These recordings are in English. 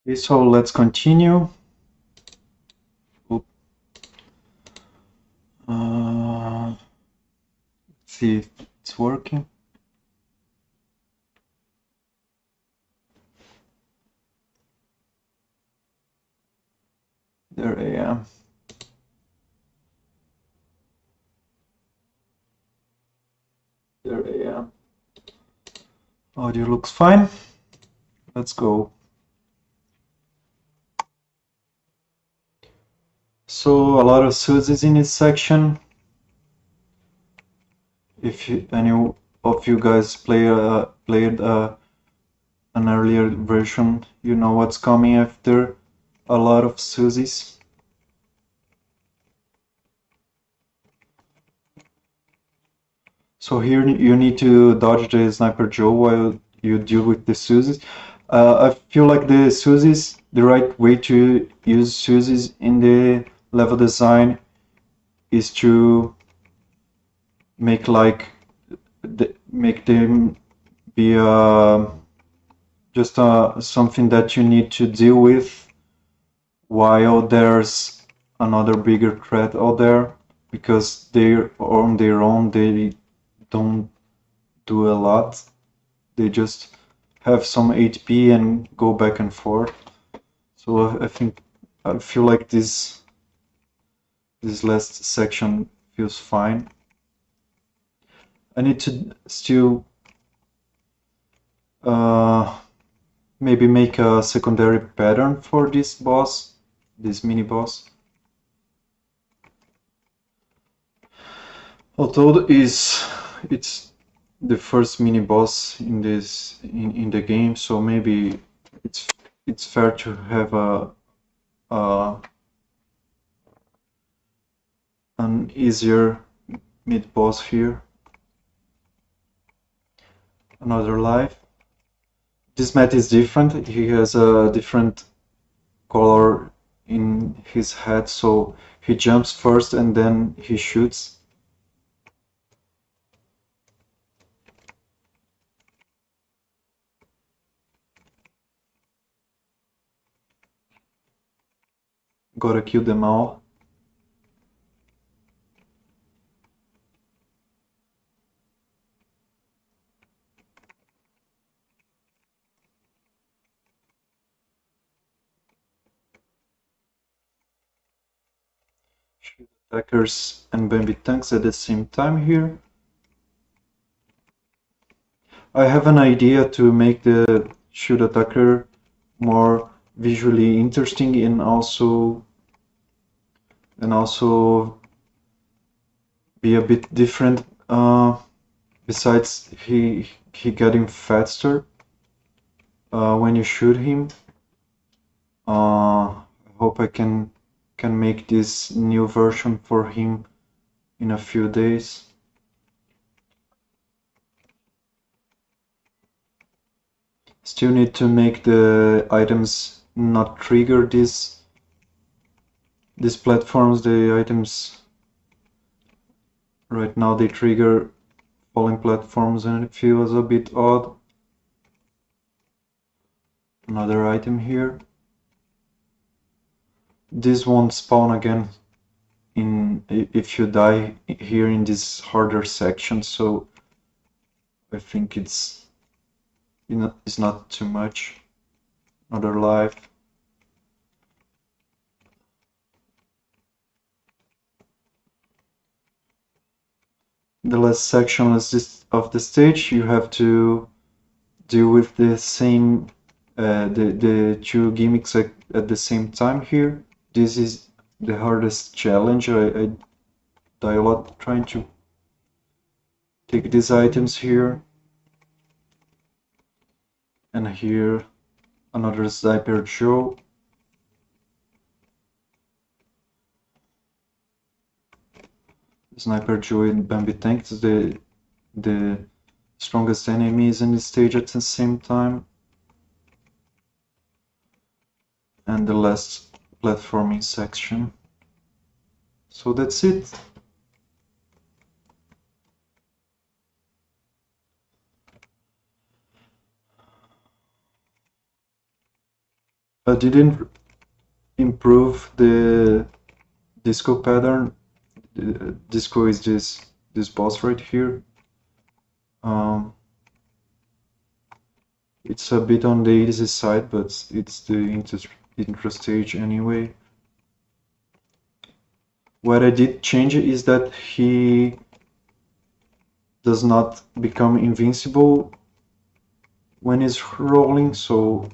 Okay, so let's continue. Oop. Let's see if it's working. There I am. There I am. Audio looks fine. Let's go. So a lot of SUSEs in this section. If any of you guys played an earlier version, you know what's coming after a lot of SUSEs. So here you need to dodge the Sniper Joe while you deal with the SUSEs. I feel like the right way to use SUSEs in the level design is to make make them be just something that you need to deal with while there's another bigger threat out there, because they're on their own, they don't do a lot. They just have some HP and go back and forth. So I feel like this last section feels fine. I need to still maybe make a secondary pattern for this boss, this mini boss. Although it's the first mini boss in the game, so maybe it's fair to have an easier mid boss here. Another life. This mat is different. He has a different color in his head, so he jumps first and then he shoots. Gotta kill them all. Shoot attackers and Bambi tanks at the same time here. I have an idea to make the shoot attacker more visually interesting and also be a bit different. Besides he getting faster when you shoot him. I hope I can make this new version for him in a few days. Still need to make the items not trigger these platforms. The items right now, they trigger falling platforms and it feels a bit odd. Another item here. This won't spawn again if you die here in this harder section, so I think it's not too much. Another life. The last section of the stage, you have to deal with the same the two gimmicks at the same time here. This is the hardest challenge. I die a lot trying to take these items here. And here another Sniper Joe. Sniper Joe and Bambi Tank is the strongest enemies in this stage at the same time. And the last platforming section. So that's it. didn't improve the disco pattern. Disco is this boss right here. Um, it's a bit on the easy side, but it's the intro stage anyway. What I did change is that he does not become invincible when he's rolling, so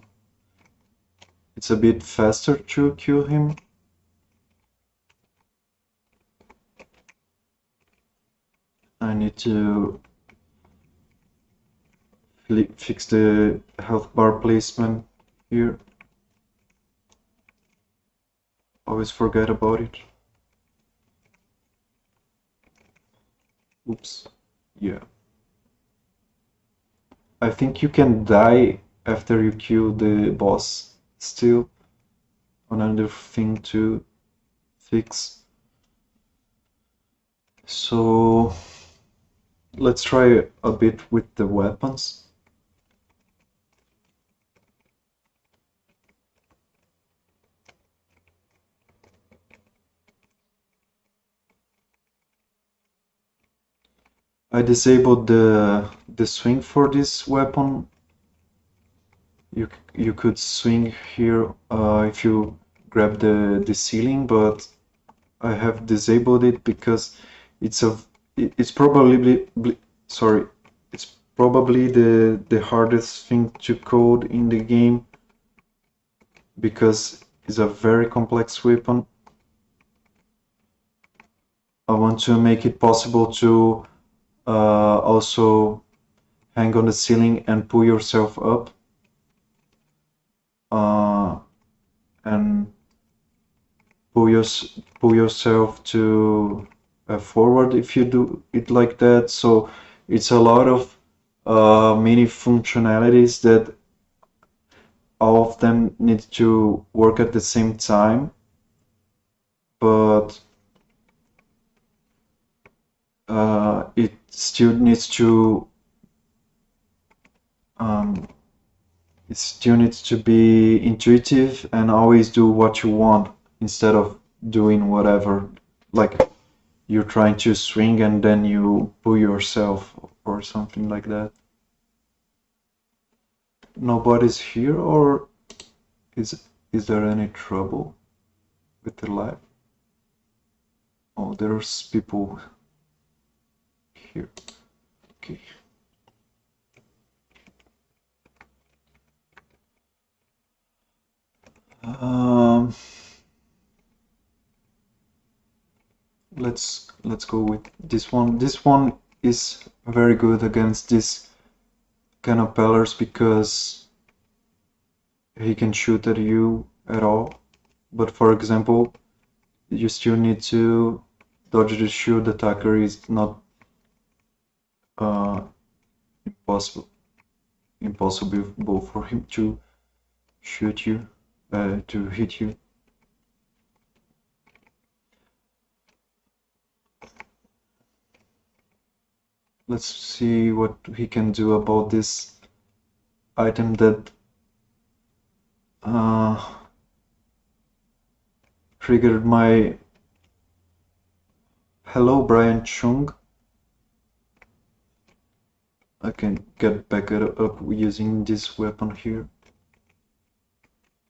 it's a bit faster to kill him. I need to fix the health bar placement here. Always forget about it. Oops. Yeah. I think you can die after you kill the boss still. Another thing to fix. So let's try a bit with the weapons. I disabled the swing for this weapon. You could swing here if you grab the ceiling, but I have disabled it because it's probably sorry, it's probably the hardest thing to code in the game because it's a very complex weapon. I want to make it possible to also hang on the ceiling and pull yourself up and pull yourself to forward if you do it like that. So it's a lot of many functionalities that all of them need to work at the same time, but it still needs to it still needs to be intuitive and always do what you want instead of doing whatever, like you're trying to swing and then you pull yourself or something like that. Nobody's here, or is there any trouble with the life? Oh, there's people here. Okay. Let's go with this one. This one is very good against this kind of pillars because he can shoot at you at all. But for example, you still need to dodge the shield attacker. Is not uh, impossible for him to shoot you, to hit you. Let's see what he can do about this item that triggered my hello Brian Chung. I can get back up using this weapon here.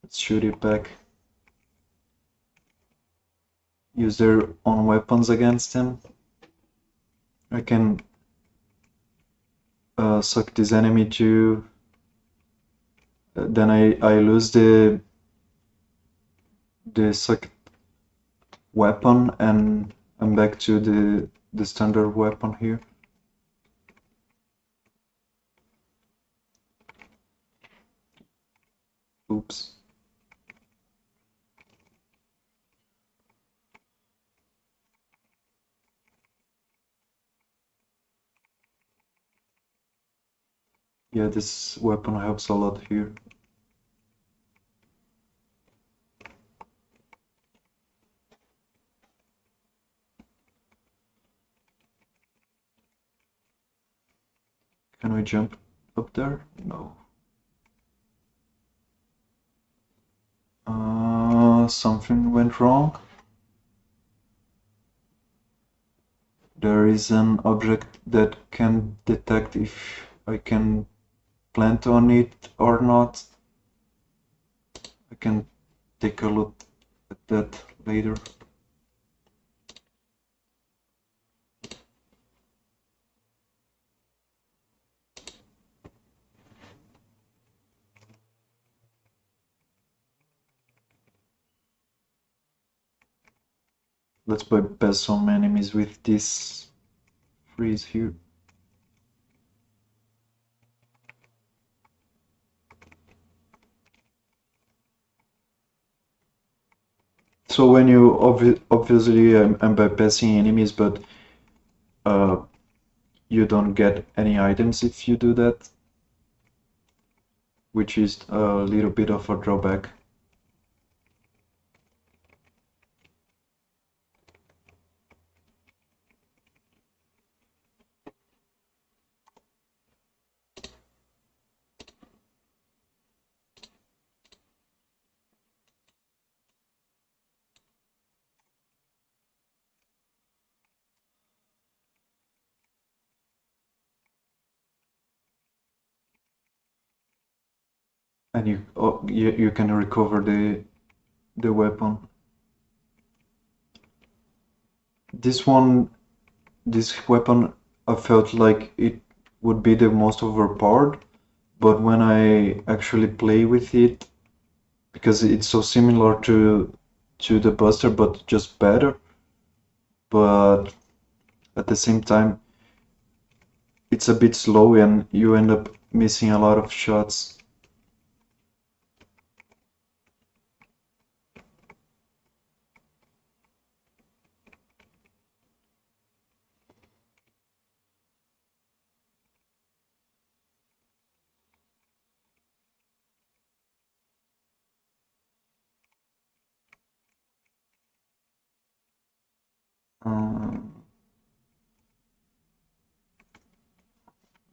Let's shoot it back. Use their own weapons against him. I can suck this enemy to then I lose the sucked weapon and I'm back to the standard weapon here. Oops. Yeah, this weapon helps a lot here. Can we jump up there? No. once something went wrong. There is an object that can detect if I can plant on it or not. I can take a look at that later. Let's bypass some enemies with this freeze here. So when you obviously I'm bypassing enemies, but you don't get any items if you do that, which is a little bit of a drawback. And you can recover the weapon. This weapon, I felt like it would be the most overpowered, but when I actually play with it, because it's so similar to the Buster, but just better, but at the same time, it's a bit slow and you end up missing a lot of shots. Um,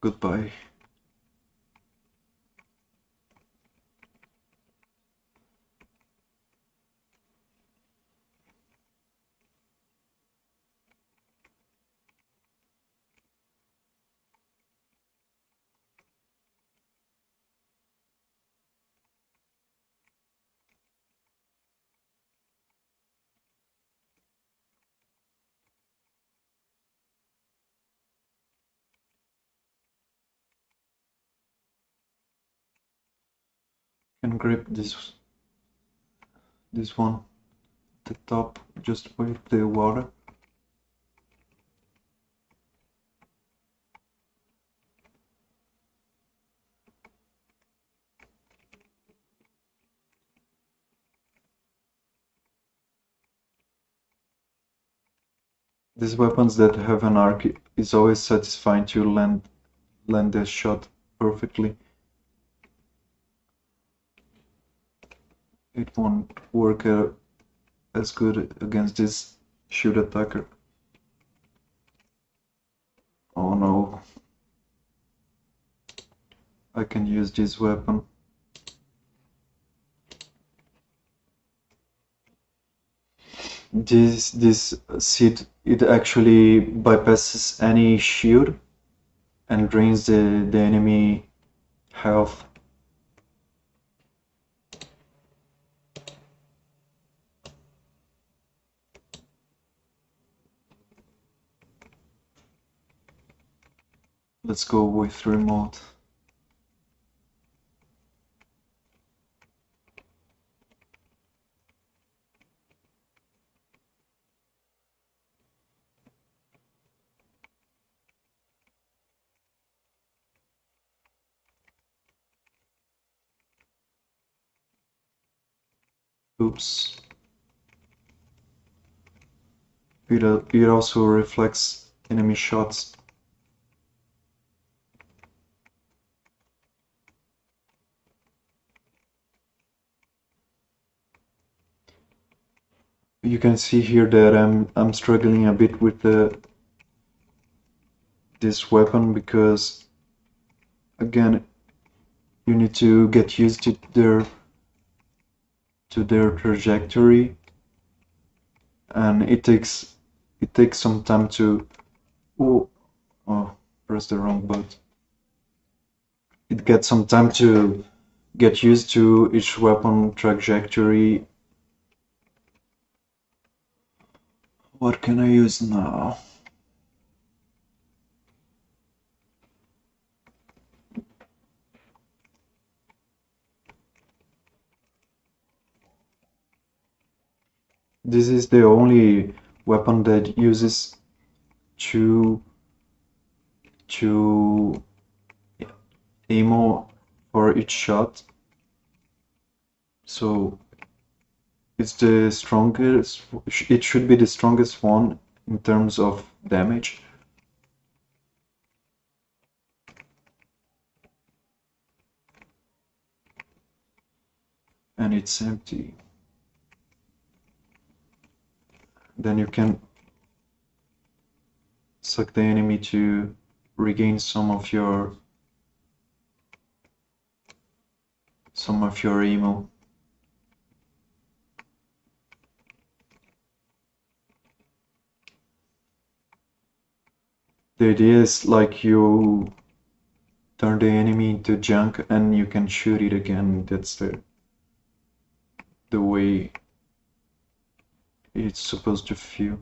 Goodbye. Can grip this one at the top just with the water. These weapons that have an arc is always satisfying to land the shot perfectly. It won't work as good against this shoot attacker. Oh no. I can use this weapon. This seed, it actually bypasses any shield and drains the enemy health. Let's go with remote. Oops. It also reflects enemy shots. You can see here that I'm struggling a bit with this weapon because again you need to get used to their to their trajectory, and it takes some time to oh, press the wrong button. It gets some time to get used to each weapon trajectory. What can I use now? This is the only weapon that uses two ammo for each shot. So it's the strongest, it should be the strongest one in terms of damage. And it's empty. Then you can suck the enemy to regain some of your ammo. The idea is like you turn the enemy into junk and you can shoot it again. That's the way it's supposed to feel.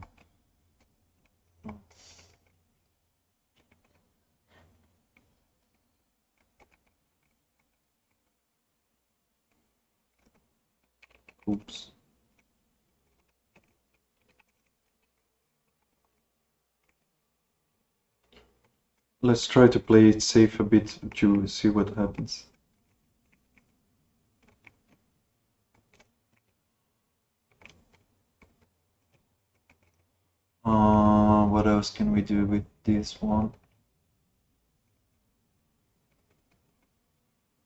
Oops. Let's try to play it safe a bit to see what happens. What else can we do with this one?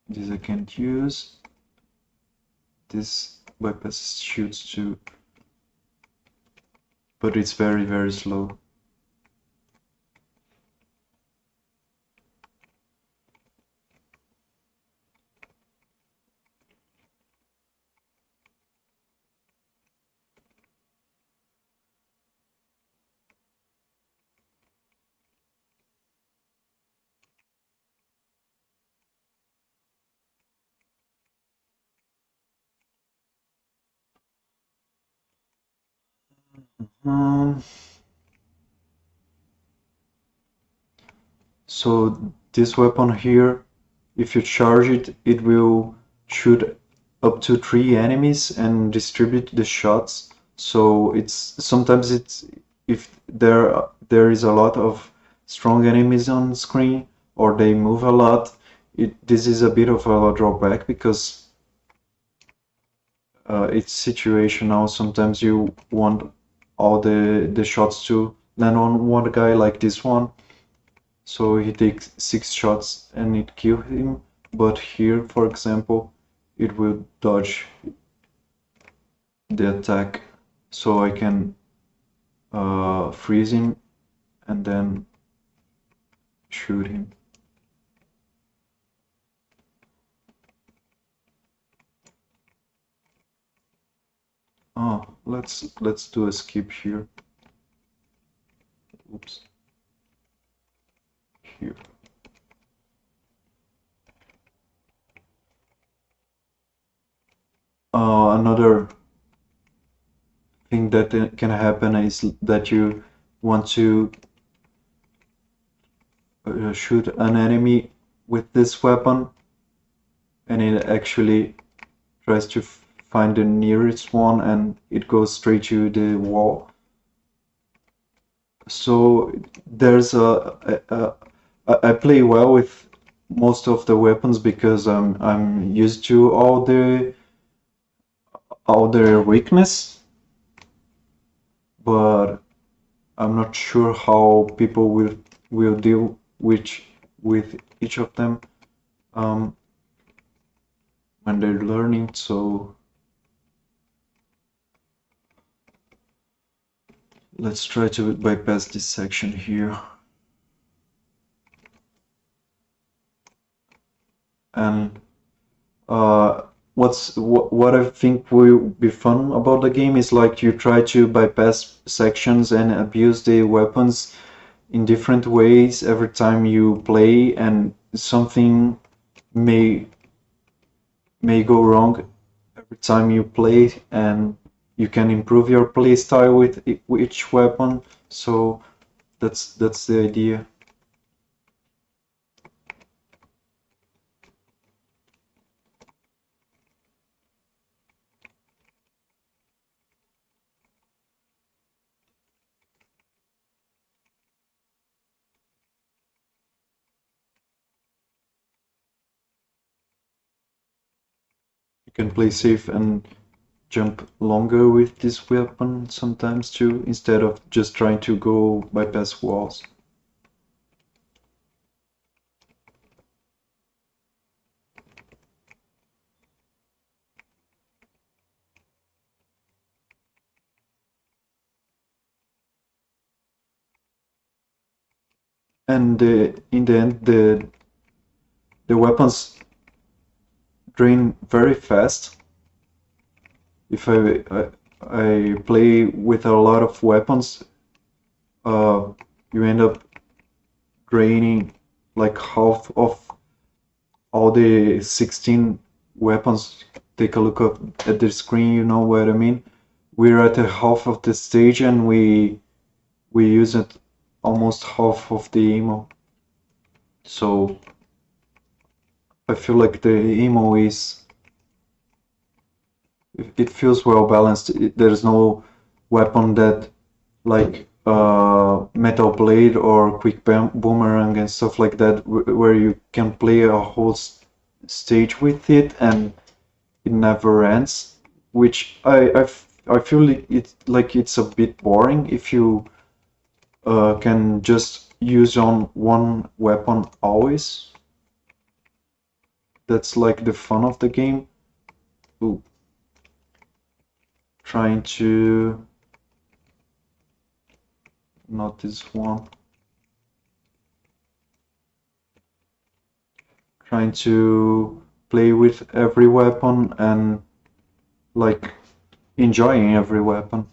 This I can't use. This bypass shoots too, but it's very, very slow. So this weapon here, if you charge it, it will shoot up to 3 enemies and distribute the shots. So sometimes if there is a lot of strong enemies on screen or they move a lot, this is a bit of a drawback because it's situational. Sometimes you want all the shots to land on one guy like this one. So he takes 6 shots and it kills him. But here, for example, it will dodge the attack. So I can freeze him and then shoot him. Oh, let's do a skip here. Oops. Here. Another thing that can happen is that you want to shoot an enemy with this weapon and it actually tries to find the nearest one and it goes straight to the wall. So there's I play well with most of the weapons because I'm used to all their weakness, but I'm not sure how people will deal with each of them when they're learning. So let's try to bypass this section here. And what I think will be fun about the game is like you try to bypass sections and abuse the weapons in different ways every time you play, and something may may go wrong every time you play, and you can improve your play style with each weapon. So that's the idea. You can play safe and jump longer with this weapon sometimes too, instead of just trying to go bypass walls. And in the end, the weapons drain very fast. If I play with a lot of weapons, uh, you end up draining like half of all the 16 weapons. Take a look at the screen, you know what I mean? We're at a half of the stage and we use it almost half of the ammo. So I feel like the ammo is it feels well balanced. There's no weapon that like metal blade or quick boomerang and stuff like that where you can play a whole stage with it and it never ends, which I feel it like it's a bit boring if you can just use on one weapon always. That's like the fun of the game. Ooh. Trying to not this one. Trying to play with every weapon and like enjoying every weapon.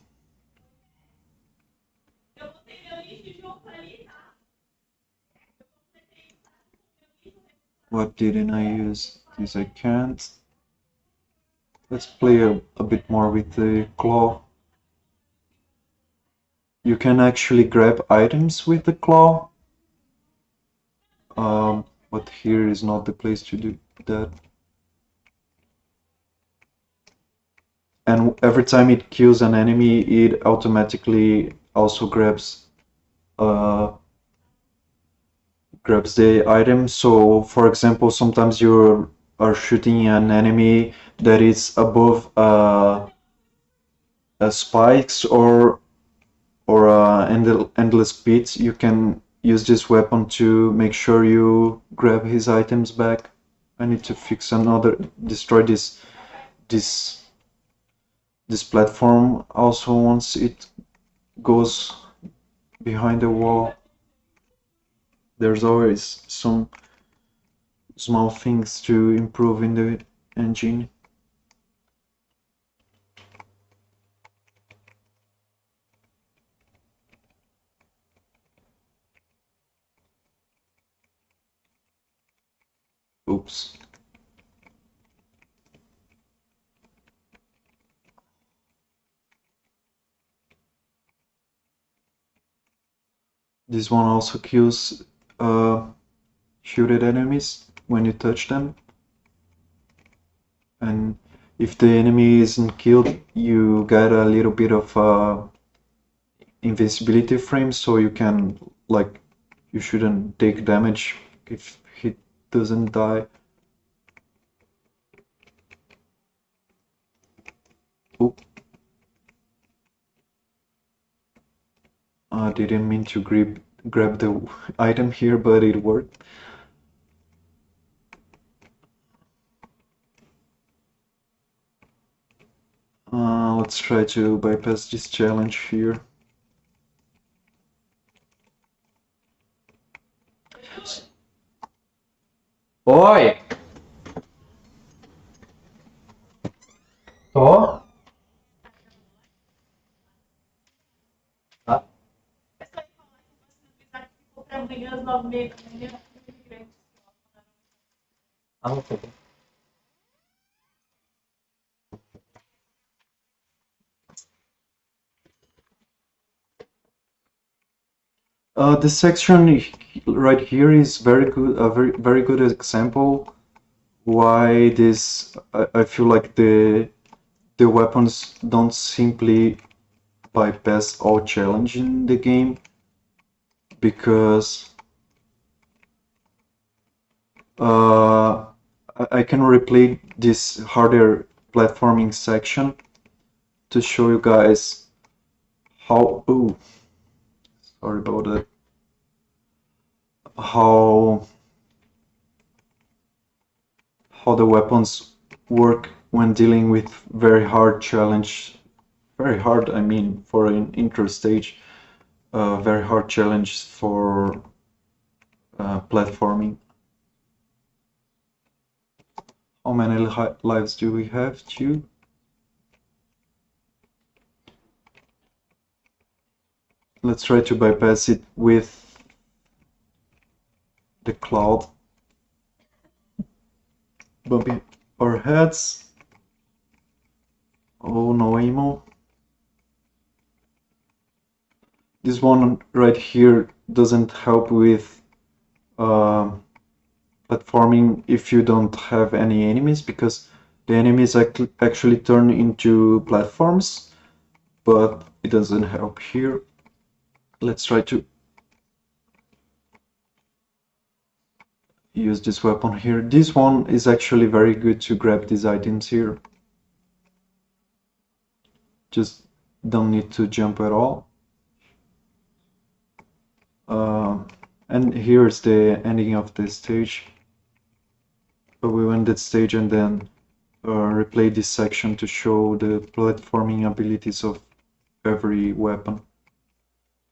What didn't I use? This I can't. Let's play a bit more with the claw. You can actually grab items with the claw. But here is not the place to do that. And every time it kills an enemy, it automatically also uh, grabs the item. So, for example, sometimes you are shooting an enemy that is above spikes or endless pits. You can use this weapon to make sure you grab his items back. I need to fix another, destroy this this platform also once it goes behind the wall. There's always some small things to improve in the engine. Oops. This one also kills shooted enemies when you touch them. And if the enemy isn't killed, you get a little bit of invincibility frame, so you can, like, you shouldn't take damage if he doesn't die. Oop. I didn't mean to grab the item here, but it worked. Let's try to bypass this challenge here. Oi! Tô? Tá. Ah, não sei. This section right here is very good, a very good example why this I feel like the weapons don't simply bypass all challenge in the game, because I can replay this harder platforming section to show you guys how. Oh, sorry about that. How the weapons work when dealing with very hard challenge. Very hard, I mean, for an intro stage. Very hard challenge for platforming. How many lives do we have? 2. Let's try to bypass it with the cloud. Bumping our heads. Oh, no ammo. This one right here doesn't help with platforming if you don't have any enemies, because the enemies actually turn into platforms, but it doesn't help here. Let's try to use this weapon here. This one is actually very good to grab these items here. Just don't need to jump at all. And here's the ending of the stage. But we went that stage and then replay this section to show the platforming abilities of every weapon.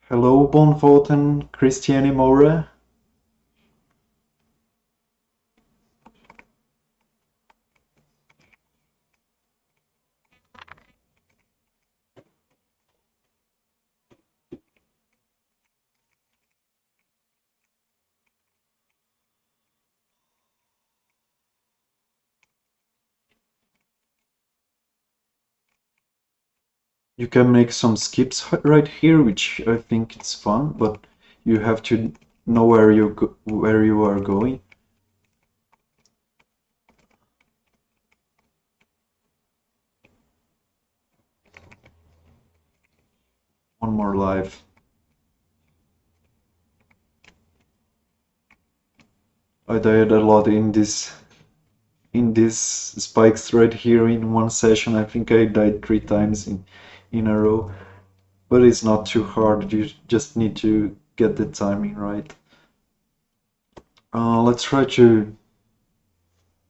Hello, Bonvoten, Christiane Moura. You can make some skips right here, which I think it's fun, but you have to know where you are going. One more life. I died a lot in these spikes right here in one session. I think I died 3 times in a row, but it's not too hard. You just need to get the timing right. Let's try to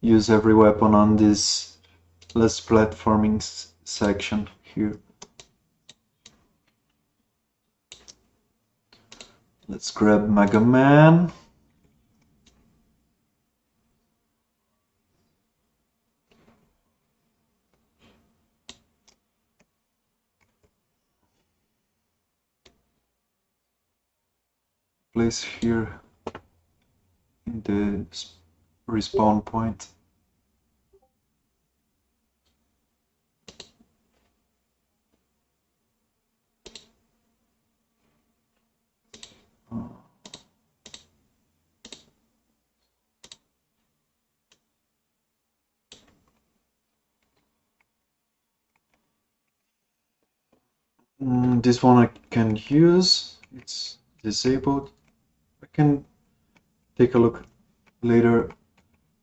use every weapon on this less platforming section here. Let's grab Mega Man. Place here in the respawn point. This one I can use. It's disabled. I can take a look later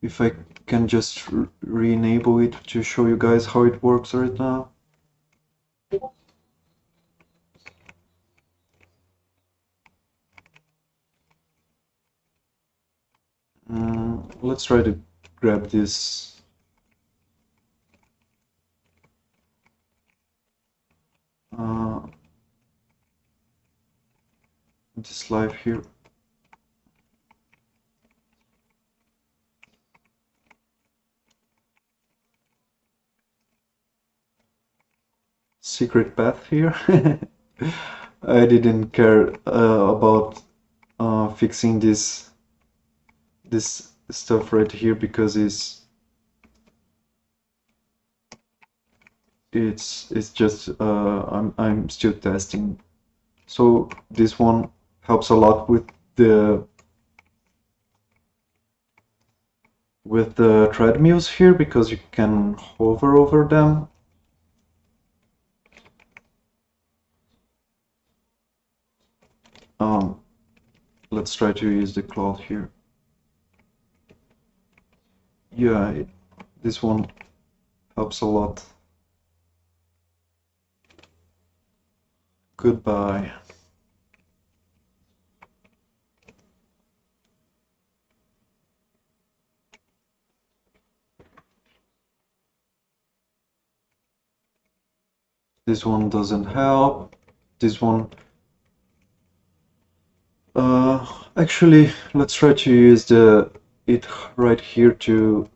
if I can just re-enable it to show you guys how it works right now. Let's try to grab this. This life here. secret path here. I didn't care about fixing this stuff right here because it's just I'm still testing. So this one helps a lot the with the treadmills here because you can hover over them. Let's try to use the cloth here. Yeah, this one helps a lot. Goodbye. This one doesn't help. This one... actually, let's try to use it right here to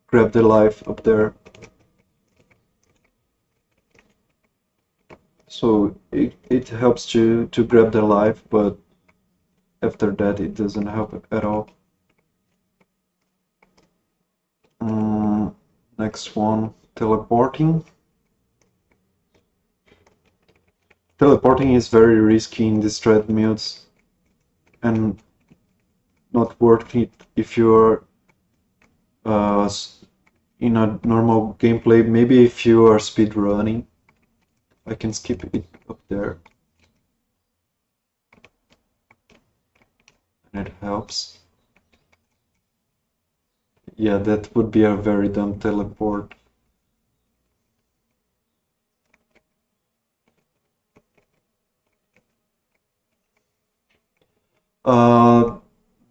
grab the life up there. So it helps to grab the life, but after that it doesn't help at all. Next one, teleporting. Teleporting is very risky in these treadmills and not worth it if you're in a normal gameplay. Maybe if you are speed running. I can skip it up there. And it helps. Yeah, that would be a very dumb teleport.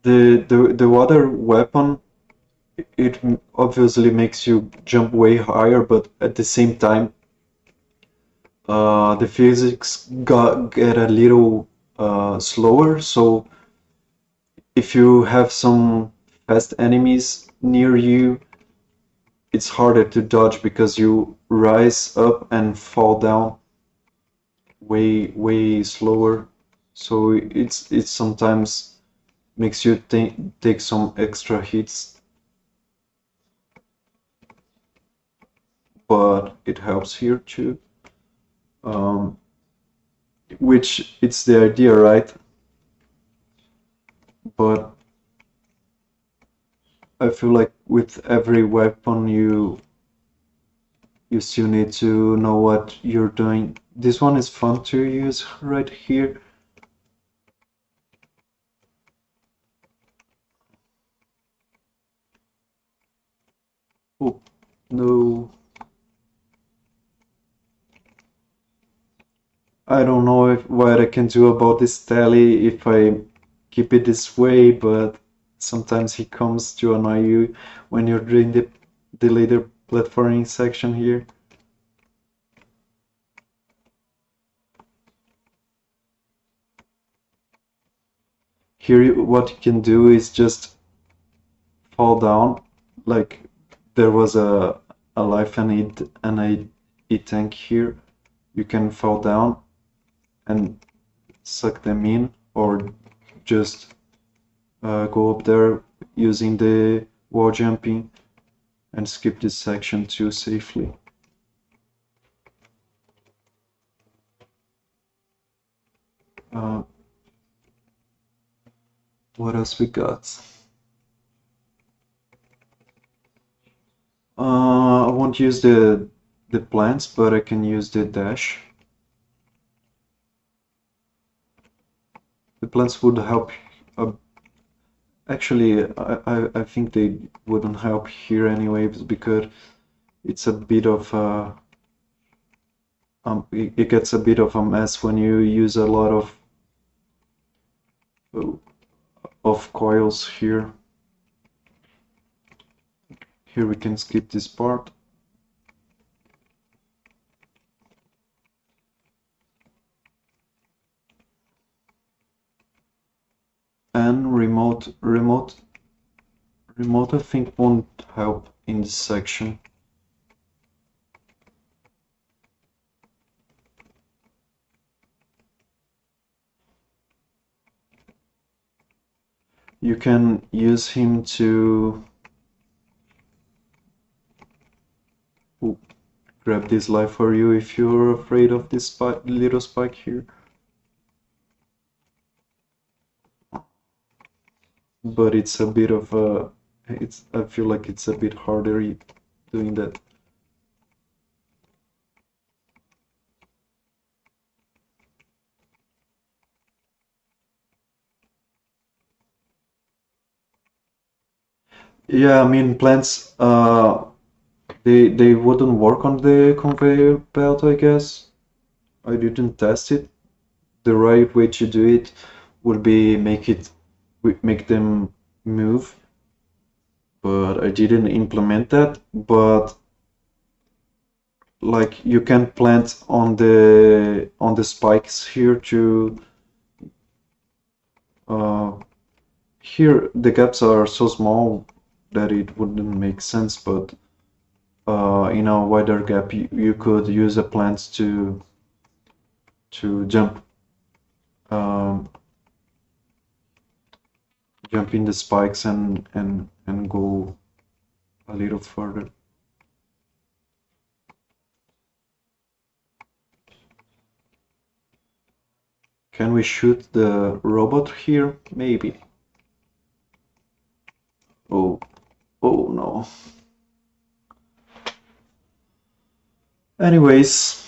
The water weapon, it obviously makes you jump way higher, but at the same time, the physics get a little slower. So if you have some fast enemies near you, it's harder to dodge because you rise up and fall down way slower. So it sometimes makes you take some extra hits, but it helps here too. Which it's the idea, right? But I feel like with every weapon you still need to know what you're doing. This one is fun to use right here. Oh, no. I don't know what I can do about this tally if I keep it this way, but sometimes he comes to annoy you when you're doing the later platforming section here. Here what you can do is just fall down, like there was a life and a tank here. You can fall down and suck them in, or just go up there using the wall jumping and skip this section too safely. What else we got? I won't use the plants, but I can use the dash. The plants would help. Actually, I think they wouldn't help here anyway, because it's a bit of it gets a bit of a mess when you use a lot of coils here. Here we can skip this part. And remote I think won't help in this section. you can use him to grab this life for you if you're afraid of this little spike here. But it's a bit of a, I feel like it's a bit harder doing that. Yeah, I mean plants, they wouldn't work on the conveyor belt, I guess. I didn't test it. The right way to do it would be make them move, but I didn't implement that. But like you can plant on the spikes here to here the gaps are so small that it wouldn't make sense, but in a wider gap you could use a plant to um, jump in the spikes and go a little further. Can we shoot the robot here? Maybe. Oh, oh no. Anyways,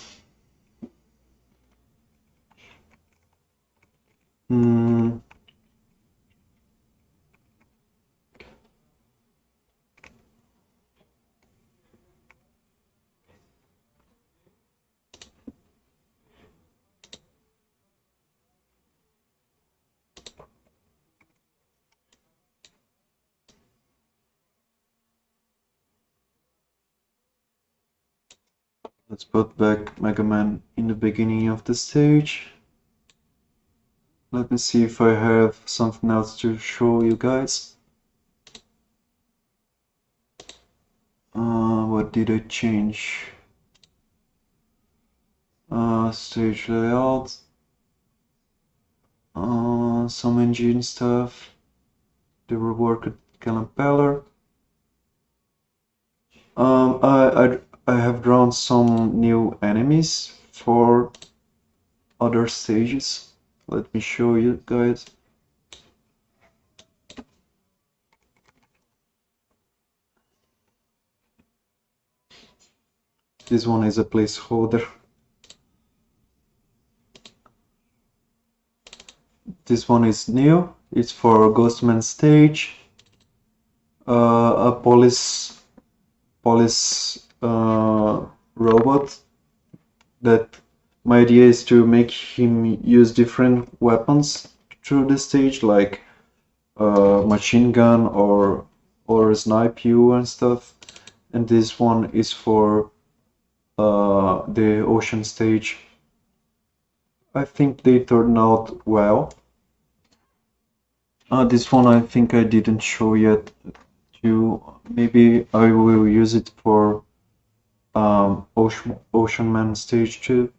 let's put back Mega Man in the beginning of the stage. Let me see if I have something else to show you guys. What did I change? Stage layout. Some engine stuff. The reworked Calampeller. I have drawn some new enemies for other stages. Let me show you guys. This one is a placeholder. This one is new. It's for Ghostman stage. A police robot that my idea is to make him use different weapons through the stage, like machine gun or snipe you and stuff. And this one is for the ocean stage. I think they turned out well. This one I think I didn't show yet. Maybe I will use it for Ocean Man stage 2.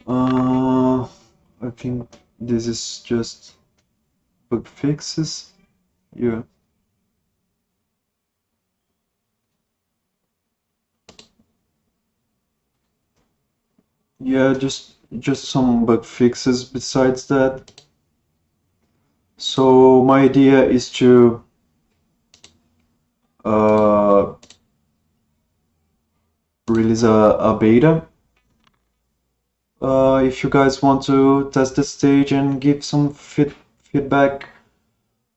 I think this is just bug fixes. Yeah. Yeah, just some bug fixes besides that. So my idea is to release a beta. If you guys want to test the stage and give some feedback,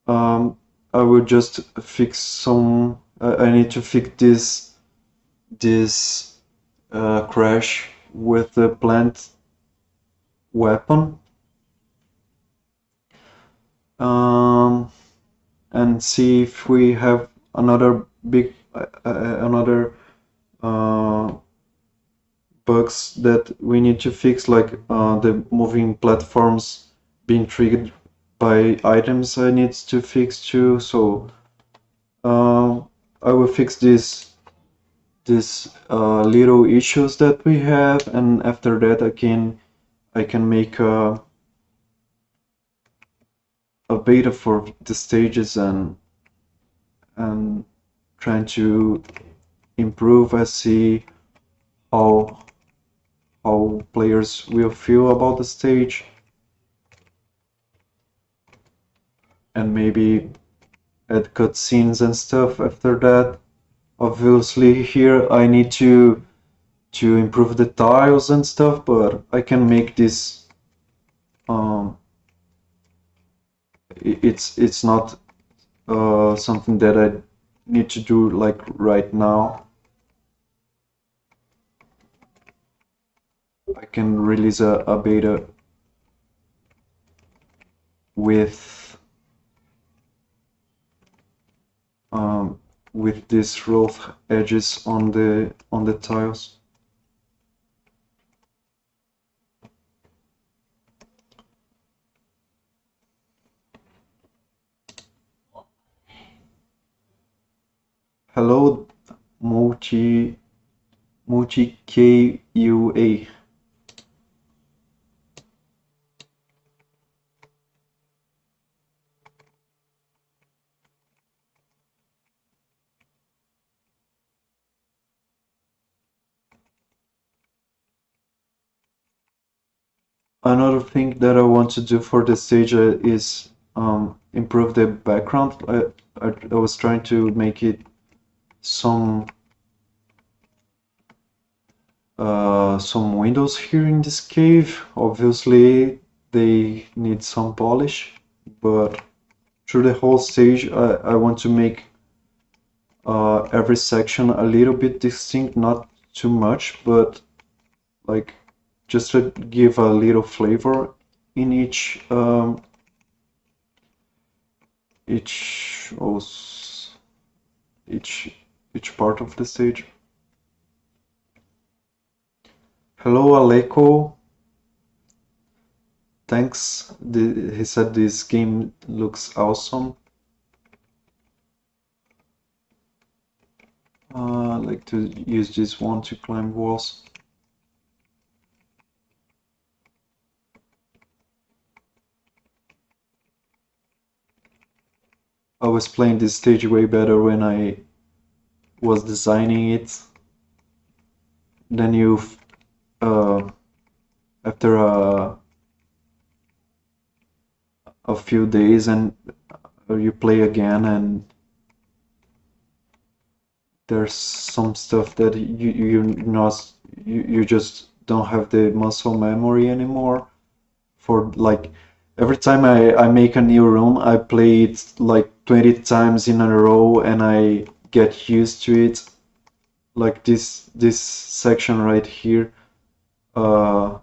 I will just fix some. I need to fix this crash with the plant weapon, and see if we have another big bugs that we need to fix, like the moving platforms being triggered by items I need to fix too. So I will fix these little issues that we have, and after that I can I can make a beta for the stages and trying to improve. I see how players will feel about the stage, and maybe add cutscenes and stuff after that. Obviously, here I need to improve the tiles and stuff, but I can make this. Um, it's not something that I need to do like right now. I can release a beta with um, with these rough edges on the tiles. Hello, multi KUA. Another thing that I want to do for the stage is improve the background. I was trying to make it some windows here in this cave. Obviously, they need some polish, but through the whole stage, I want to make every section a little bit distinct, not too much, but like just to give a little flavor in each os- each each part of the stage. Hello, Aleko. Thanks. He said this game looks awesome. I like to use this one to climb walls. I was playing this stage way better when I was designing it. Then uh, after a few days and you play again and there's some stuff that you just don't have the muscle memory anymore for like every time I make a new room I play it like 20 times in a row and I get used to it like this section right here uh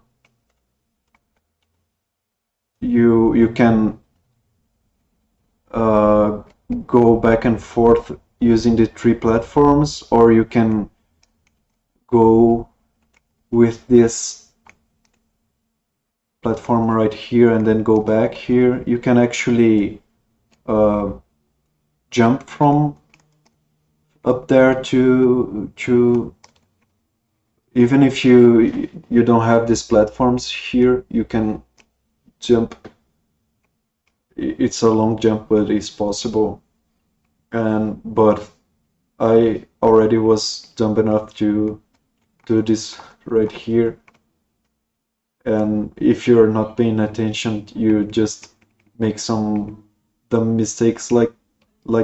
you can uh go back and forth using the three platforms or you can go with this platform right here and then go back here. You can actually uh, jump from up there to even if you don't have these platforms here, you can jump. It's a long jump, but it's possible. And but I already was dumb enough to do this right here. And if you're not paying attention, you just make some dumb mistakes like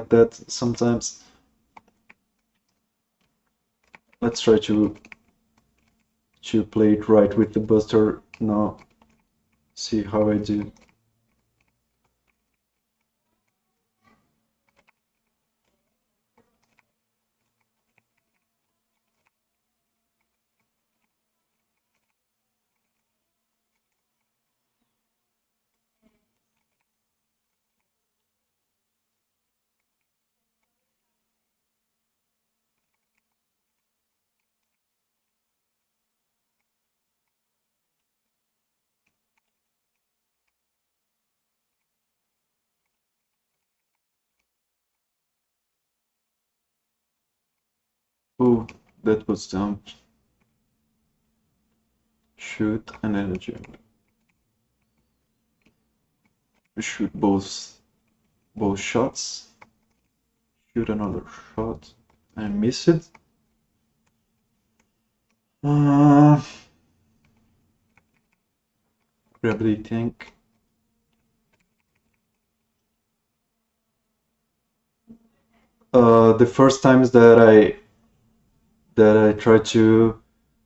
that sometimes. Let's try to play it right with the buster now. See how I do. Oh, that was dumb. Shoot an energy. shoot both shots. Shoot another shot and miss it. Gravity tank. The first times that I tried to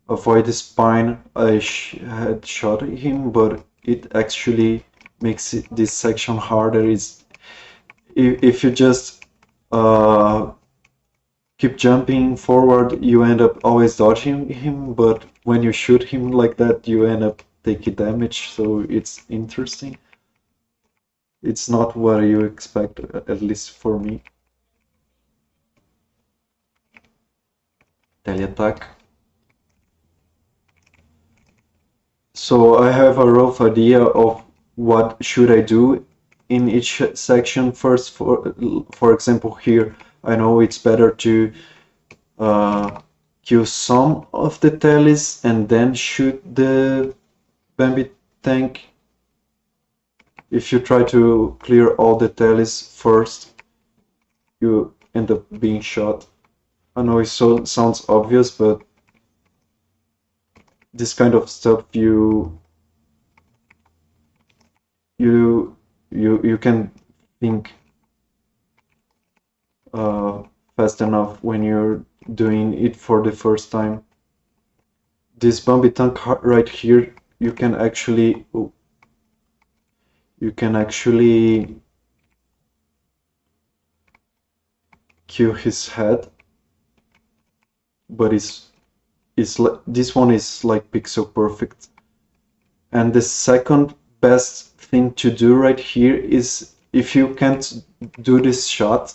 avoid the spine, I had shot him, but it actually makes this section harder. Is if you just uh, keep jumping forward, you end up always dodging him, but when you shoot him like that, you end up taking damage, so it's interesting. It's not what you expect, at least for me. Tele-attack. So I have a rough idea of what should I do in each section. First, for example, here I know it's better to kill some of the teles and then shoot the Bambi tank. If you try to clear all the teles first, you end up being shot. I know it sounds obvious, but this kind of stuff you can think fast enough when you're doing it for the first time. This Bambi tank right here, you can actually kill his head, but this one is like pixel perfect. And the second best thing to do right here is, if you can't do this shot,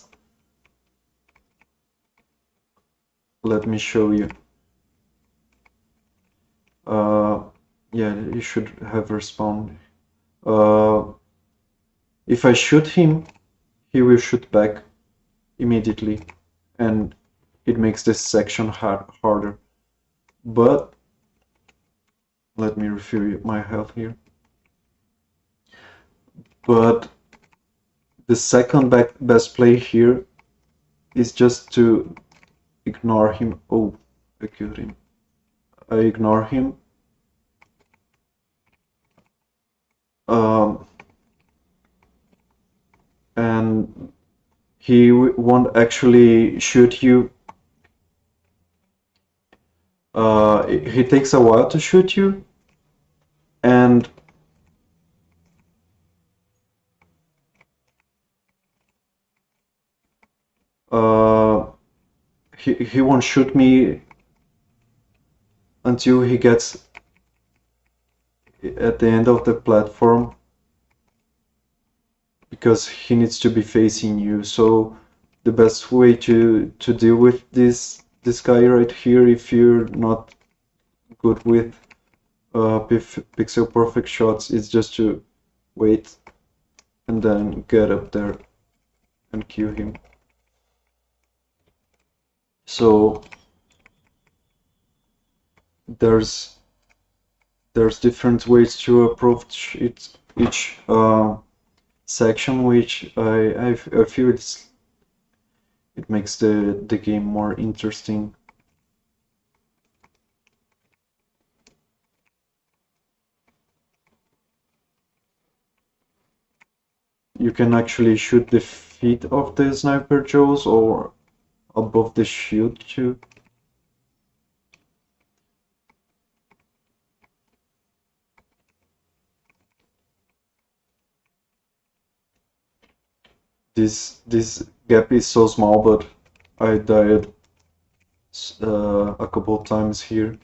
let me show you. Yeah, you should have respawned. If I shoot him, he will shoot back immediately, and it makes this section harder. But let me refill my health here. But the second best play here is just to ignore him. Oh, I killed him. I ignore him. And he won't actually shoot you. He takes a while to shoot you, and he won't shoot me until he gets at the end of the platform, because he needs to be facing you. So the best way to deal with this guy right here, if you're not good with pixel perfect shots, is just to wait and then get up there and kill him. So there's different ways to approach each section, which I feel it makes the game more interesting. You can actually shoot the feet of the sniper Joes or above the shield too. This gap is so small, but I died a couple of times here.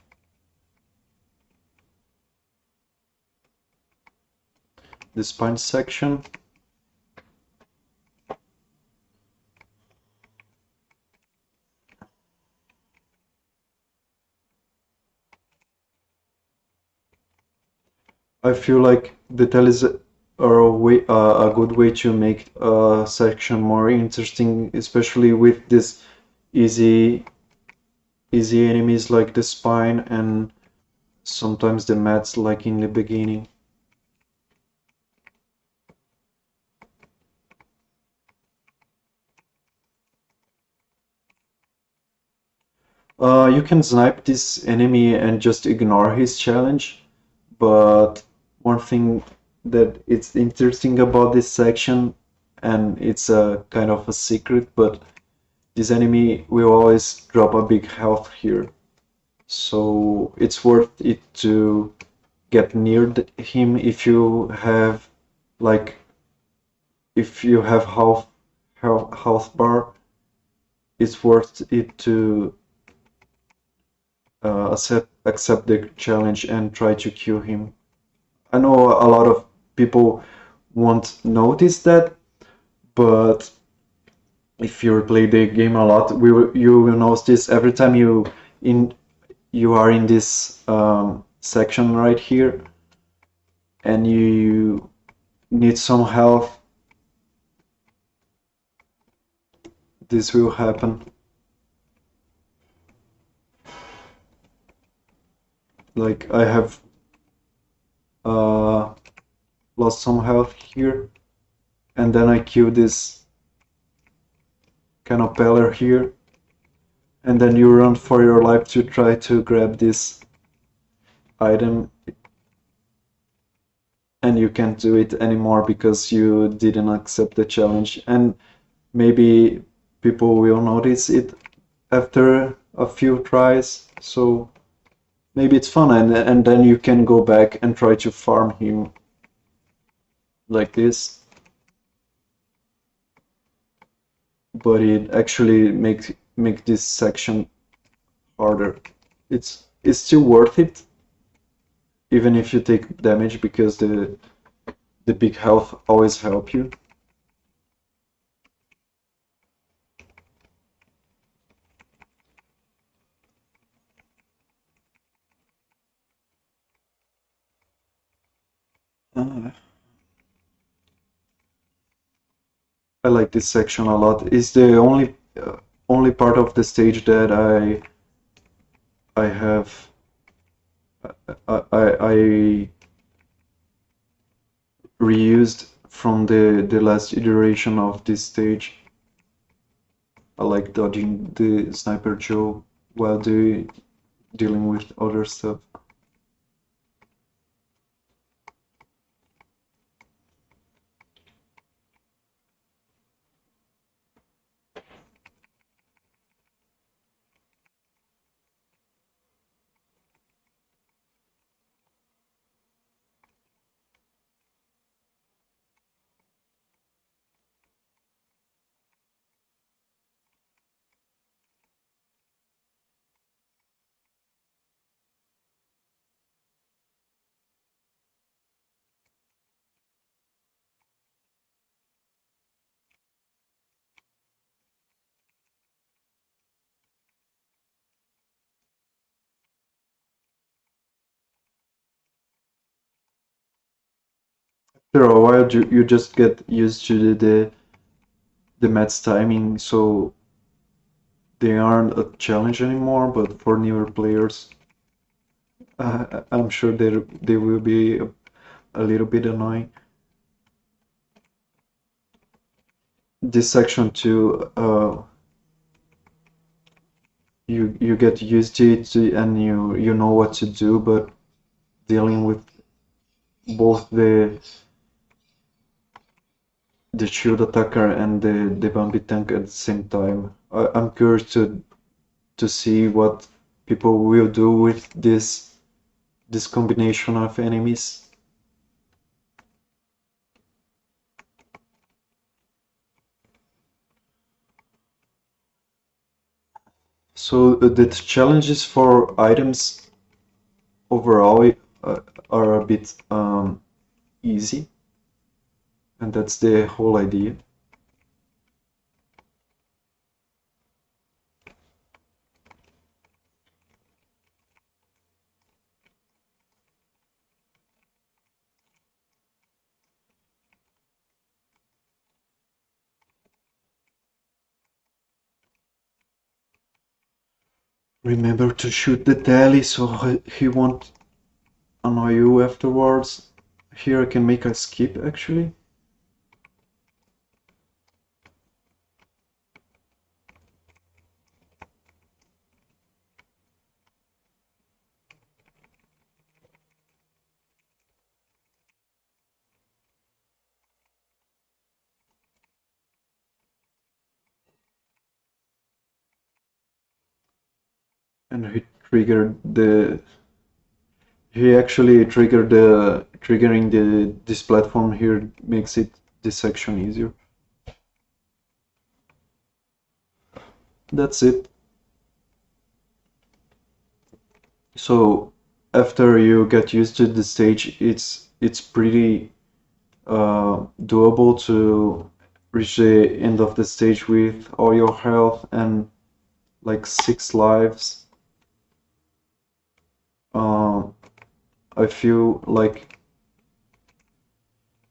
The spine section. I feel like the teles are a good way to make a section more interesting, especially with this easy enemies like the spine and sometimes the mats like in the beginning. You can snipe this enemy and just ignore his challenge, but one thing that it's interesting about this section, and it's a kind of a secret, but this enemy will always drop a big health here. So it's worth it to get near him if you have like if you have health bar. It's worth it to accept the challenge and try to kill him. I know a lot of people won't notice that, but if you play the game a lot, you will notice every time in you are in this section right here, and you need some health. This will happen. Like I have uh, lost some health here, and then I kill this kind of peller here, and then you run for your life to try to grab this item, and you can't do it anymore because you didn't accept the challenge. And maybe people will notice it after a few tries, so maybe it's fun, and then you can go back and try to farm him like this. But it actually make this section harder. It's still worth it, even if you take damage, because the big health always help you. Uh, I like this section a lot. It's the only part of the stage that I have I reused from the last iteration of this stage. I like dodging the Sniper Joe while dealing with other stuff. After a while, you just get used to the match timing, so they aren't a challenge anymore. But for newer players, I'm sure they will be a little bit annoying. This section too, you get used to it and you know what to do, but dealing with both the shield attacker and the Bambi tank at the same time. I'm curious to see what people will do with this combination of enemies. So the challenges for items overall are a bit easy, and that's the whole idea. Remember to shoot the tally so he won't annoy you afterwards. Here I can make a skip actually. And he actually triggered the triggering the this platform here makes it this section easier. That's it. So after you get used to the stage, it's pretty doable to reach the end of the stage with all your health and like 6 lives. Uh, I feel like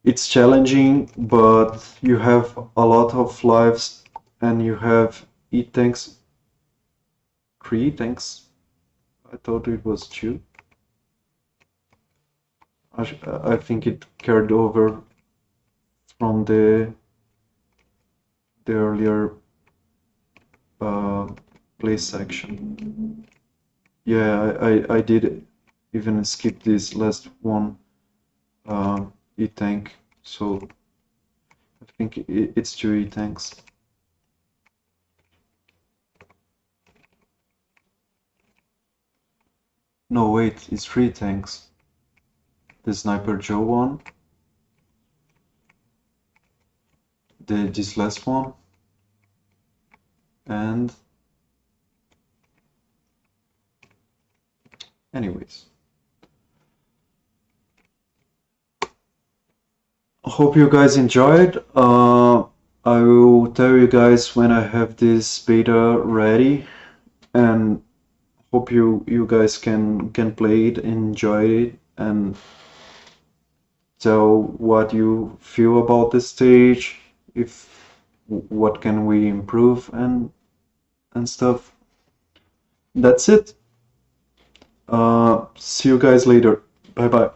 it's challenging, but you have a lot of lives and you have E-tanks, 3 tanks. I thought it was 2. I think it carried over from the earlier uh, play section. Yeah, I did even skip this last one E-tank, so I think it's 2 E-tanks. No, wait, it's 3 tanks. The Sniper Joe one, this last one, and anyways. Hope you guys enjoyed. I will tell you guys when I have this beta ready, and hope you guys can play it, enjoy it, and tell what you feel about the stage, if what can we improve and stuff. That's it. See you guys later. Bye bye.